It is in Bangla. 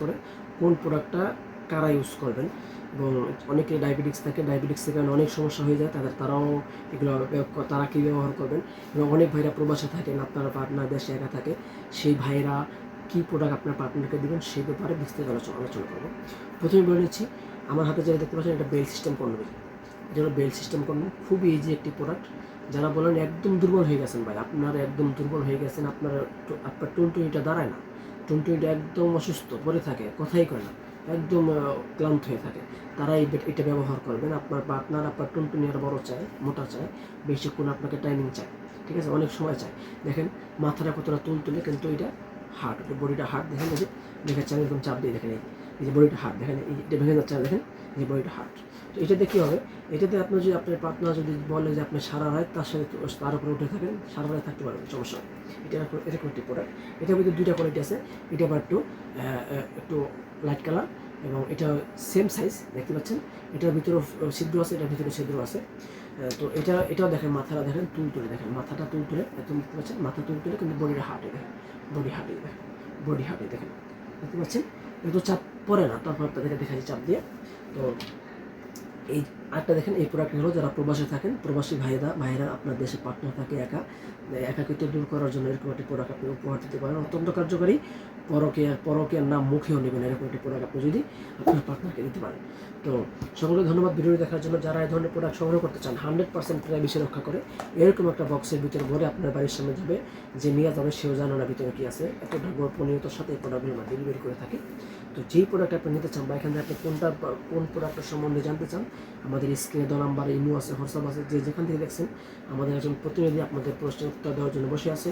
করে কোন প্রোডাক্টটা কারা ইউজ করবেন। এবং অনেকে ডায়াবেটিক্স থাকে, ডায়াবেটিক্সের কারণে অনেক সমস্যা হয়ে যায় তারাও এগুলো তারা কী ব্যবহার করবেন। এবং অনেক ভাইরা প্রবাসে থাকেন, আপনার পার্টনার দেশে একা থাকে, সেই ভাইরা কী প্রোডাক্ট আপনার পার্টনারকে দেবেন সেই ব্যাপারে বিস্তারিত আলোচনা করবো। প্রথমে বলে নিচ্ছি, আমার হাতে যেটা দেখতে পাচ্ছেন এটা বেল সিস্টেম কন্ডোম। এটা হলো বেল সিস্টেম কন্ডোম, খুবই ইজি একটি প্রোডাক্ট। যারা বলেন একদম দুর্বল হয়ে গেছেন ভাই, আপনারা একদম দুর্বল হয়ে গেছেন, আপনার টুনটুনিটা দাঁড়ায় না, টুনটুনিটা একদম অসুস্থ পড়ে থাকে, কথাই কয় না, একদম ক্লান্ত হয়ে থাকে, তারা এটা ব্যবহার করবেন। আপনার পার্টনার আপনার টুনটুনি আর বড় চায়, মোটা চায়, বেশিক্ষণ আপনাকে টাইমিং চায়, ঠিক আছে, অনেক সময় চায়। দেখেন মাথাটা কতটা তুলে, কিন্তু এটা হার্ড, বডিটা হার্ড। দেখেন এই যে দেখাচ্ছে, আমি এরকম চাপ দিয়ে দেখেন, এই যে বডিটা হার্ড, দেখেন এটা ভেঙে যাচ্ছে, দেখেন এই বডিটা হার্ড। তো এটাতে কী হবে, এটাতে আপনার যদি আপনার পার্টনার যদি বলে যে আপনি সারা রাত তার সাথে তার উপরে উঠে থাকেন, সারা রাত থাকতে পারবেন, সমস্যা হয়। এরকম একটি প্রোডাক্ট। এটার ভিতরে দুইটা কোয়ালিটি আছে, এটা আবার একটু লাইট কালার, এবং এটা সেম সাইজ দেখতে পাচ্ছেন। এটার ভিতরেও ছিদ্র আছে, এটার ভিতরে ছিদ্র আছে। তো এটাও দেখেন, মাথাটা দেখেন তুলে, দেখেন মাথাটা তুলে, একদম দেখতে পাচ্ছেন, মাথা তুলে, কিন্তু বডিটা হার্টে দেখেন, বডি হার্টে দেখেন, দেখতে পাচ্ছেন। এত চাপ পড়ে না, তারপর আপনাদেরকে দেখাচ্ছি চাপ দিয়ে। তো এই আরেকটা দেখেন, এই প্রোডাক্ট হলো যারা প্রবাসে থাকেন, প্রবাসী ভাইয়েরা আপনার দেশে পার্টনার থাকে, একাকিত্ব দূর করার জন্য এরকম একটি প্রোডাক্ট আপনি উপহার দিতে পারেন, অত্যন্ত কার্যকারী। পরকেয়ার নাম মুখেও নেবেন, এরকম একটি প্রোডাক্ট আপনি যদি আপনার পার্টনারকে দিতে পারেন। তো সকলকে ধন্যবাদ ভিডিওটি দেখার জন্য। যারা এই ধরনের প্রোডাক্ট সংগ্রহ করতে চান, 100% প্রাইভেসি রক্ষা করে এরকম একটা বক্সের ভিতরে ভরে আপনার বাড়ির সামনে যাবে, যে নিয়ে যাবে সেও জানে না ভিতরে কী আছে, এতটা গোপনীয়তার সাথে এই প্রোডাক্টগুলো আমরা ডেলিভারি করে থাকি। তো যেই প্রোডাক্ট আপনি নিতে চান বা এখান থেকে আপনি কোন প্রোডাক্টের সম্বন্ধে জানতে চান, আমাদের স্ক্রিনে দেওয়া নাম্বার, ইমো আছে, হোয়াটসঅ্যাপ আছে, যেখান থেকে দেখছেন আমাদের একজন প্রতিনিধি আপনাদের প্রশ্নের উত্তর দেওয়ার জন্য বসে আছে।